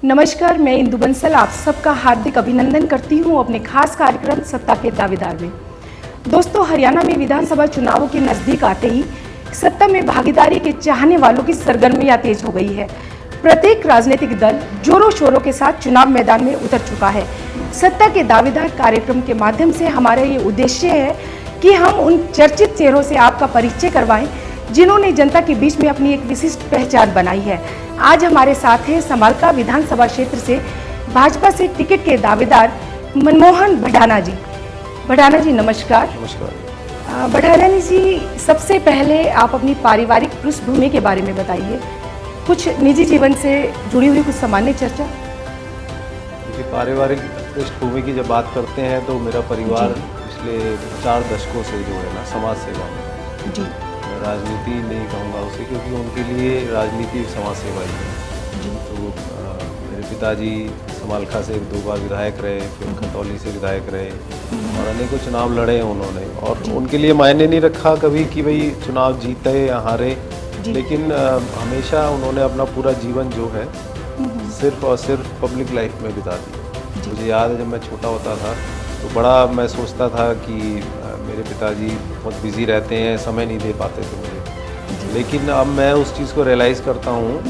नमस्कार, मैं इंदु बंसल आप सबका हार्दिक अभिनंदन करती हूं अपने खास कार्यक्रम सत्ता के दावेदार में। दोस्तों, हरियाणा में विधानसभा चुनावों के नज़दीक आते ही सत्ता में भागीदारी के चाहने वालों की सरगर्मियां तेज हो गई है। प्रत्येक राजनीतिक दल जोरों शोरों के साथ चुनाव मैदान में उतर चुका है। सत्ता के दावेदार कार्यक्रम के माध्यम से हमारा ये उद्देश्य है कि हम उन चर्चित चेहरों से आपका परिचय करवाएं जिन्होंने जनता के बीच में अपनी एक विशिष्ट पहचान बनाई है। आज हमारे साथ हैं समालखा विधानसभा क्षेत्र से भाजपा से टिकट के दावेदार मनमोहन भडाना जी। भडाना जी नमस्कार। नमस्कार। भडाना जी, सबसे पहले आप अपनी पारिवारिक पृष्ठभूमि के बारे में बताइए, कुछ निजी जीवन से जुड़ी हुई कुछ सामान्य चर्चा। देखिए, पारिवारिक पृष्ठभूमि की जब बात करते हैं तो मेरा परिवार पिछले 4 दशकों से जो है ना समाज सेवा में जी। राजनीति नहीं कहूँगा उसे, क्योंकि उनके लिए राजनीति एक समाज सेवा ही है। तो मेरे पिताजी समालखा से 2 बार विधायक रहे, फिर खतौली से विधायक रहे और अनेकों चुनाव लड़े उन्होंने, और उनके लिए मायने नहीं रखा कभी कि भाई चुनाव जीते या हारे, लेकिन हमेशा उन्होंने अपना पूरा जीवन जो है सिर्फ और सिर्फ पब्लिक लाइफ में बिता दी। मुझे याद है जब मैं छोटा होता था तो बड़ा मैं सोचता था कि मेरे पिताजी बहुत बिज़ी रहते हैं, समय नहीं दे पाते थे मुझे, लेकिन अब मैं उस चीज़ को रियलाइज़ करता हूँ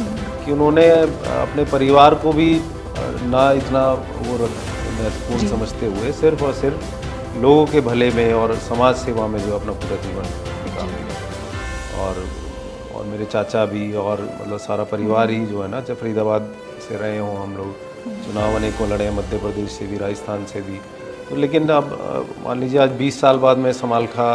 कि उन्होंने अपने परिवार को भी ना इतना वो महत्वपूर्ण समझते हुए सिर्फ और सिर्फ लोगों के भले में और समाज सेवा में जो अपना पूरा जीवन निकाल दिया। और मेरे चाचा भी और मतलब सारा परिवार ही जो है ना, जब फरीदाबाद से रहे हों हम लोग, चुनाव अनेकों लड़े हैं, मध्य प्रदेश से भी, राजस्थान से भी। तो लेकिन अब मान लीजिए आज 20 साल बाद मैं समालखा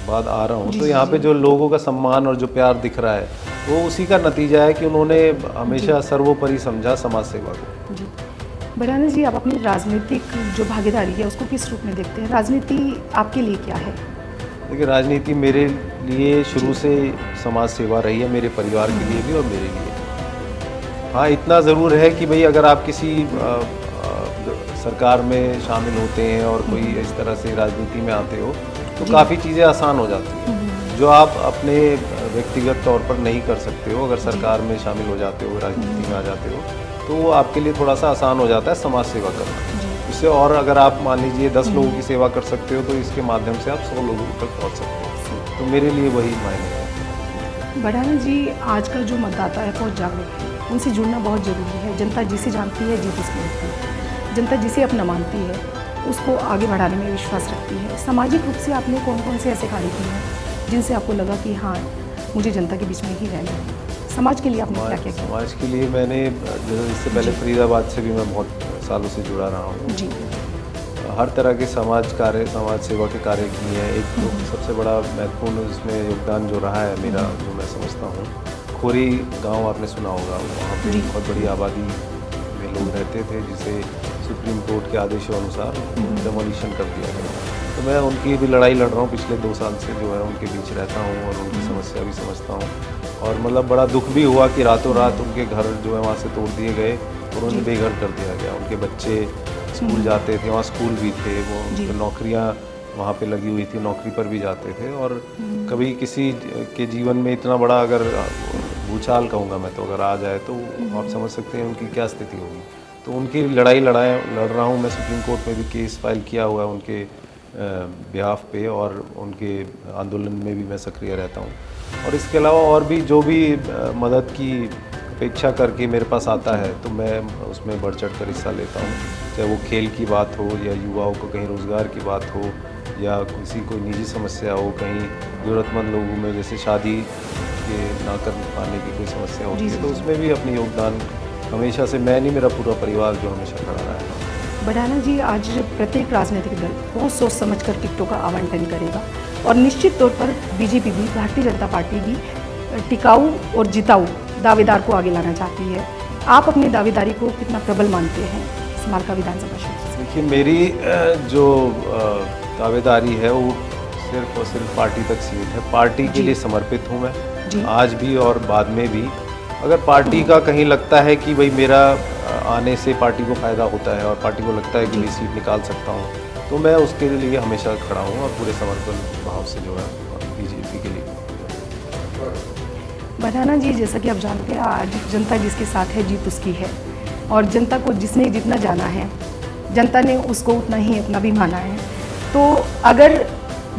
बाद आ रहा हूँ, तो यहाँ पे जो लोगों का सम्मान और जो प्यार दिख रहा है वो उसी का नतीजा है कि उन्होंने हमेशा सर्वोपरि समझा समाज सेवा को। जी भडाना जी, आप अपनी राजनीतिक जो भागीदारी है उसको किस रूप में देखते हैं? राजनीति आपके लिए क्या है? देखिए, राजनीति मेरे लिए शुरू से समाज सेवा रही है, मेरे परिवार के लिए भी और मेरे लिए। हाँ, इतना ज़रूर है कि भाई अगर आप किसी सरकार में शामिल होते हैं और कोई इस तरह से राजनीति में आते हो तो काफ़ी चीज़ें आसान हो जाती हैं जो आप अपने व्यक्तिगत तौर पर नहीं कर सकते हो। अगर सरकार में शामिल हो जाते हो, राजनीति में आ जाते हो, तो वो आपके लिए थोड़ा सा आसान हो जाता है समाज सेवा करना। इससे और अगर आप मान लीजिए 10 लोगों की सेवा कर सकते हो तो इसके माध्यम से आप 100 लोगों तक पहुँच सकते हो। तो मेरे लिए वही मायने है। भडाना जी, आज का जो मतदाता है बहुत जागरूक है, उनसे जुड़ना बहुत ज़रूरी है। जनता जिसे जानती है जीत उसको होती है। जनता जिसे अपना मानती है उसको आगे बढ़ाने में विश्वास रखती है। सामाजिक रूप से आपने कौन कौन से ऐसे कार्य किए हैं जिनसे आपको लगा कि हाँ, मुझे जनता के बीच में ही रहना है? समाज के लिए आपने क्या क्या किया? समाज के लिए मैंने इससे पहले फरीदाबाद से भी मैं बहुत सालों से जुड़ा रहा हूँ जी। हर तरह के समाज सेवा के कार्य किए हैं। एक तो सबसे बड़ा महत्वपूर्ण इसमें योगदान जो रहा है मेरा, जो मैं समझता हूँ, खोरी गाँव आपने सुना होगा, वहाँ पर बहुत बड़ी आबादी में लोग रहते थे जिसे सुप्रीम कोर्ट के आदेशों अनुसार डेमोलिशन कर दिया गया। तो मैं उनकी भी लड़ाई लड़ रहा हूँ पिछले 2 साल से, जो है उनके बीच रहता हूँ और उनकी समस्या भी समझता हूँ। और मतलब बड़ा दुख भी हुआ कि रातों रात उनके घर जो है वहाँ से तोड़ दिए गए और उन्हें बेघर कर दिया गया। उनके बच्चे स्कूल जाते थे, वहाँ स्कूल भी थे, वो नौकरियाँ वहाँ पे लगी हुई थी, नौकरी पर भी जाते थे। और कभी किसी के जीवन में इतना बड़ा अगर भूचाल कहूँगा मैं, तो अगर आ जाए तो आप समझ सकते हैं उनकी क्या स्थिति होगी। तो उनकी लड़ रहा हूँ मैं। सुप्रीम कोर्ट में भी केस फाइल किया हुआ है उनके बिहाफ पे, और उनके आंदोलन में भी मैं सक्रिय रहता हूँ। और इसके अलावा और भी जो भी मदद की अपेक्षा करके मेरे पास आता है तो मैं उसमें बढ़ चढ़ कर हिस्सा लेता हूँ, चाहे वो खेल की बात हो या युवाओं को कहीं रोज़गार की बात हो या किसी कोई निजी समस्या हो, कहीं ज़रूरतमंद लोगों में जैसे शादी के ना कर पाने की कोई समस्या होती है, तो उसमें भी अपनी योगदान हमेशा से मैं नहीं, मेरा पूरा परिवार जो हमेशा खड़ा रहा है। भडाना जी, आज प्रत्येक राजनीतिक दल बहुत सोच समझकर टिकटों का आवंटन करेगा और निश्चित तौर पर बीजेपी भी, भारतीय जनता पार्टी भी टिकाऊ और जिताऊ दावेदार को आगे लाना चाहती है। आप अपनी दावेदारी को कितना प्रबल मानते हैं समालखा विधानसभा क्षेत्र से? देखिए, मेरी जो दावेदारी है वो सिर्फ और सिर्फ पार्टी तक सीमित है। पार्टी के लिए समर्पित हूँ मैं, आज भी और बाद में भी। अगर पार्टी का कहीं लगता है कि भाई मेरा आने से पार्टी को फ़ायदा होता है और पार्टी को लगता है कि मैं सीट निकाल सकता हूँ, तो मैं उसके लिए हमेशा खड़ा हूँ और पूरे समर्पण भाव से जो है बीजेपी के लिए। बढ़ाना जी, जैसा कि आप जानते हैं, आज जनता जिसके साथ है जीत उसकी है, और जनता को जिसने जितना जाना है जनता ने उसको उतना ही अपना भी माना है। तो अगर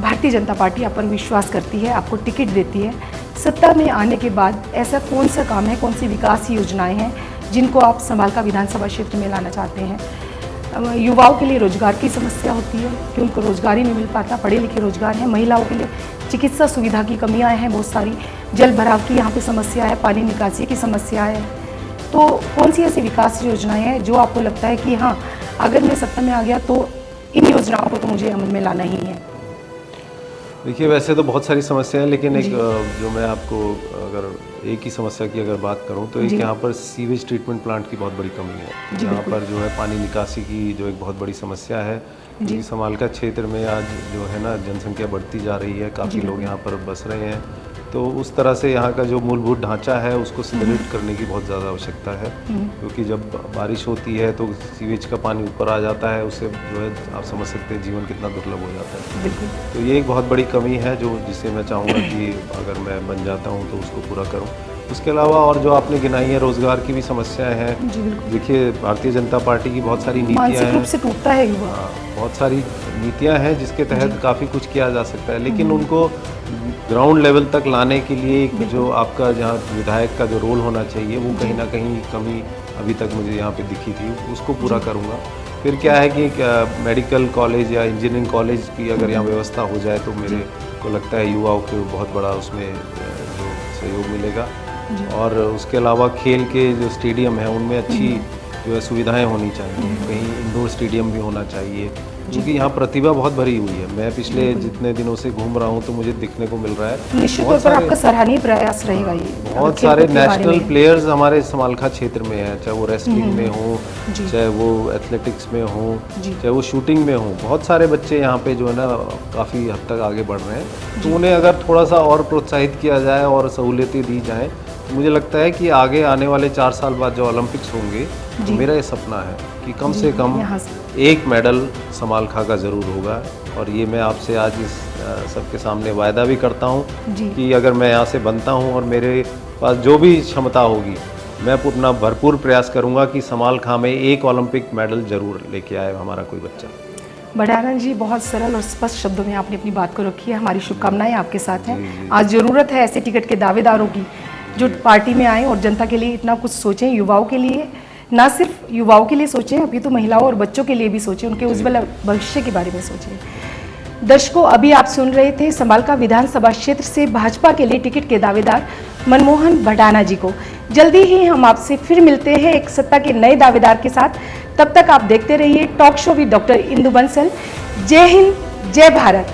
भारतीय जनता पार्टी आप पर विश्वास करती है, आपको टिकट देती है, सत्ता में आने के बाद ऐसा कौन सा काम है, कौन सी विकास योजनाएं हैं जिनको आप समालखा विधानसभा क्षेत्र में लाना चाहते हैं? युवाओं के लिए रोजगार की समस्या होती है कि उनको रोजगार ही नहीं मिल पाता, पढ़े लिखे रोजगार हैं। महिलाओं के लिए चिकित्सा सुविधा की कमियां हैं बहुत सारी, जल भराव की यहाँ पे समस्या है, पानी निकासी की समस्या है। तो कौन सी ऐसी विकास योजनाएं हैं जो आपको लगता है कि हाँ, अगर मैं सत्ता में आ गया तो इन योजनाओं को तो मुझे अमल में लाना ही है? देखिए, वैसे तो बहुत सारी समस्याएं हैं, लेकिन एक जो मैं आपको अगर एक ही समस्या की अगर बात करूं तो एक यहाँ पर सीवेज ट्रीटमेंट प्लांट की बहुत बड़ी कमी है। यहाँ पर जो है पानी निकासी की जो एक बहुत बड़ी समस्या है, क्योंकि समालखा क्षेत्र में आज जो है ना जनसंख्या बढ़ती जा रही है, काफ़ी लोग यहाँ पर बस रहे हैं, तो उस तरह से यहाँ का जो मूलभूत ढांचा है उसको सुदृढ़ करने की बहुत ज़्यादा आवश्यकता है। क्योंकि जब बारिश होती है तो सीवेज का पानी ऊपर आ जाता है, उससे जो है आप समझ सकते हैं जीवन कितना दुर्लभ हो जाता है। तो ये एक बहुत बड़ी कमी है जो जिसे मैं चाहूँगा कि अगर मैं बन जाता हूँ तो उसको पूरा करूँ। उसके अलावा और जो आपने गिनाई है, रोजगार की भी समस्याएं हैं। देखिए, भारतीय जनता पार्टी की बहुत सारी नीतियां हैं, रूप से टूटता है युवा। बहुत सारी नीतियां हैं जिसके तहत काफ़ी कुछ किया जा सकता है, लेकिन उनको ग्राउंड लेवल तक लाने के लिए एक जो आपका जहाँ विधायक का जो रोल होना चाहिए वो कहीं ना कहीं कमी अभी तक मुझे यहाँ पे दिखी थी, उसको पूरा करूँगा। फिर क्या है कि मेडिकल कॉलेज या इंजीनियरिंग कॉलेज की अगर यहाँ व्यवस्था हो जाए तो मेरे को लगता है युवाओं को बहुत बड़ा उसमें जो सहयोग मिलेगा। और उसके अलावा खेल के जो स्टेडियम है उनमें अच्छी जो है सुविधाएं होनी चाहिए, कहीं इंडोर स्टेडियम भी होना चाहिए, क्योंकि यहाँ प्रतिभा बहुत भरी हुई है। मैं पिछले जितने दिनों से घूम रहा हूँ तो मुझे दिखने को मिल रहा है निश्चित तौर पर आपका सराहनीय प्रयास रहेगा ये। बहुत सारे नेशनल प्लेयर्स हमारे समालखा क्षेत्र में हैं, चाहे वो रेसलिंग में हो, चाहे वो एथलेटिक्स में हो, चाहे वो शूटिंग में हो। बहुत सारे बच्चे यहाँ पे जो है ना काफ़ी हद तक आगे बढ़ रहे हैं, तो उन्हें अगर थोड़ा सा और प्रोत्साहित किया जाए और सहूलियतें दी जाएँ, मुझे लगता है कि आगे आने वाले 4 साल बाद जो ओलंपिक्स होंगे, तो मेरा ये सपना है कि कम से कम एक मेडल समालखा का ज़रूर होगा। और ये मैं आपसे आज इस सबके सामने वायदा भी करता हूँ कि अगर मैं यहाँ से बनता हूँ और मेरे पास जो भी क्षमता होगी, मैं अपना भरपूर प्रयास करूँगा कि समालखा में एक ओलंपिक मेडल ज़रूर लेके आए हमारा कोई बच्चा। बढ़ाना जी, बहुत सरल और स्पष्ट शब्दों में आपने अपनी बात को रखी है। हमारी शुभकामनाएं आपके साथ हैं। आज ज़रूरत है ऐसे टिकट के दावेदारों की जो पार्टी में आए और जनता के लिए इतना कुछ सोचें, युवाओं के लिए, ना सिर्फ युवाओं के लिए सोचें, अभी तो महिलाओं और बच्चों के लिए भी सोचें, उनके उज्ज्वल भविष्य के बारे में सोचें। दर्शकों, अभी आप सुन रहे थे समालखा विधानसभा क्षेत्र से भाजपा के लिए टिकट के दावेदार मनमोहन भडाना जी को। जल्दी ही हम आपसे फिर मिलते हैं एक सत्ता के नए दावेदार के साथ। तब तक आप देखते रहिए talk show with doctor Indu Bansal. जय हिंद, जय भारत।